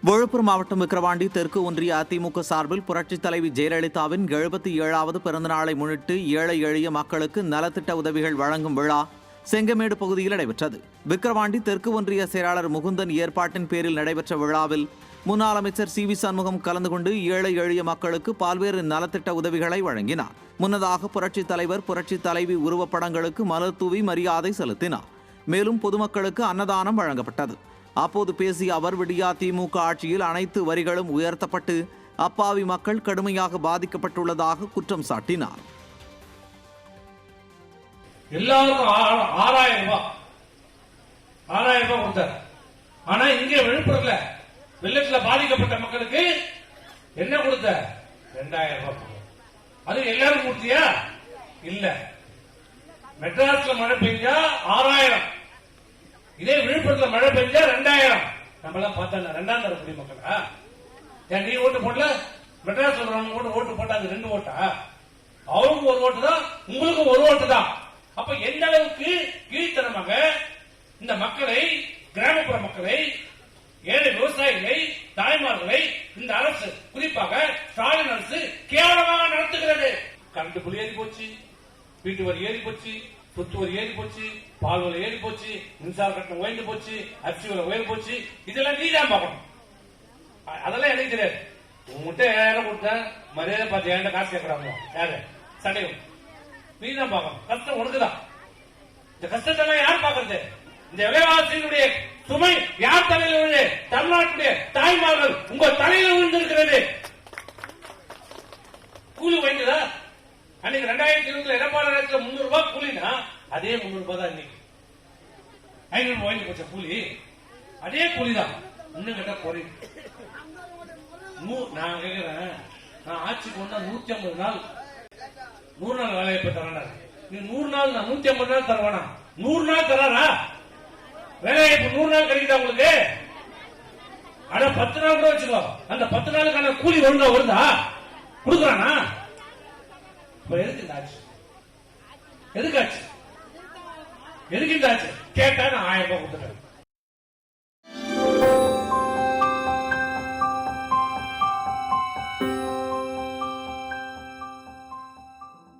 விழுப்புரம் மாவட்டம் விக்கிரவாண்டி தெற்கு ஒன்றிய அதிமுக சார்பில் புரட்சித் தலைவி ஜெயலலிதாவின் 77வது பிறந்தநாளை முன்னிட்டு ஏழை எளிய மக்களுக்கு நலத்திட்ட உதவிகள் வழங்கும் விழா செங்கமேடு பகுதியில் நடைபெற்றது. விக்கிரவாண்டி தெற்கு ஒன்றிய செயலாளர் முகுந்தன் ஏற்பாட்டின் பேரில் நடைபெற்ற விழாவில் முன்னாள் அமைச்சர் சி வி சண்முகம் கலந்து கொண்டு ஏழை எளிய மக்களுக்கு பல்வேறு நலத்திட்ட உதவிகளை வழங்கினார். முன்னதாக புரட்சித் தலைவர் புரட்சித் தலைவி உருவப்படங்களுக்கு மலர் தூவி மரியாதை செலுத்தினார். மேலும் பொதுமக்களுக்கு அன்னதானம் வழங்கப்பட்டது. அப்போது பேசிய அவர், விடியா திமுக ஆட்சியில் அனைத்து வரிகளும் உயர்த்தப்பட்டு அப்பாவி மக்கள் கடுமையாக பாதிக்கப்பட்டுள்ளதாக குற்றம் சாட்டினார். எல்லாருக்கும் 6000 ரூபாய் கொடுத்தார். ஆனா இங்கே விழுப்புரத்துல வெள்ளத்துல பாதிக்கப்பட்ட மக்களுக்கு என்ன கொடுத்த? 2000 ரூபாய். அது எல்லாரும் கொடுத்தியா? இல்ல. மெட்ராஸ்ல மழை பெஞ்சா 6000, இதே விழுப்புரத்துல மழை பெஞ்சா 2000. நம்ம எல்லாம் பார்த்தா 2ஆம் தர குடிமக்களா? ஏன் நீ ஓட்டு போடல? மெட்ராஸ் ஓட்டு போட்டாங்க 2 ஓட்டா? அவங்க 1 ஓட்டு தான், உங்களுக்கு 1 ஓட்டு தான். அப்ப எந்த அளவுக்கு கீழ்த்தனமாக இந்த மக்களை, கிராமப்புற மக்களை, ஏழை விவசாயிகளை, தாய்மார்களை இந்த அரசு, குறிப்பாக ஸ்டாலின் அரசு கேவலமாக நடத்துகிறது. கரண்ட் பில் ஏறி போச்சு, வீட்டு வரி ஏறி போச்சு, சொத்து வரி ஏறி போச்சு, பால் விலை ஏறி போச்சு, மின்சார கட்டணம் உயர்ந்து போச்சு, அரிசி விலை உயர்ந்து போச்சு. இதெல்லாம் நீ தான் பார்க்கணும். அதெல்லாம் எனக்கு தெரியாது. உங்ககிட்ட 7000 கொடுத்த மரியாதை பார்த்து என்கிட்ட காசு கேட்கறாங்க யாரு? சண்டையும் நீ தான் பார்க்கணும். கஷ்டம் உனக்குதான். இந்த கஷ்டத்தெல்லாம் யார் பார்க்கறது? இந்த விலைவாசியினுடைய சுமை யார் தலையில் விழுது? தமிழ்நாட்டுடைய தாய்மார்கள் உங்க தலையில் விழுந்திருக்கிறது. கூலி வாங்கிதா? அன்னைக்கு 2020 எடப்பாடி 300 ரூபாய் கூலினா அதே 300 ரூபாய் தான் இன்னைக்கு. 500 ரூபாய் வாங்கி போச்ச கூலி, அதே கூலி தான். இன்னும் கேட்டா குறையும். நான் கேட்கிறேன், நான் ஆட்சிக்கு வந்தா 150 நாள் 100 நாள் வேலைவாய்ப்பு தரேன். நீ 100 நாள், நான் 150 நாள் தருவானா? 100 நாள் தரானா? வேலைவாய்ப்பு 100 நாள் கிடைக்குதா உங்களுக்கு? ஆனா 10 நாள் கூட வச்சுக்கோ. அந்த 10 நாளுக்கான கூலி வருதா? கொடுக்குறானா? எதுக்கு இந்த ஆட்சி? எதுக்கு ஆட்சி? எதுக்கு இந்த ஆட்சி? கேட்டா நான் 1000 ரூபாய் கொடுத்துட்டேன்.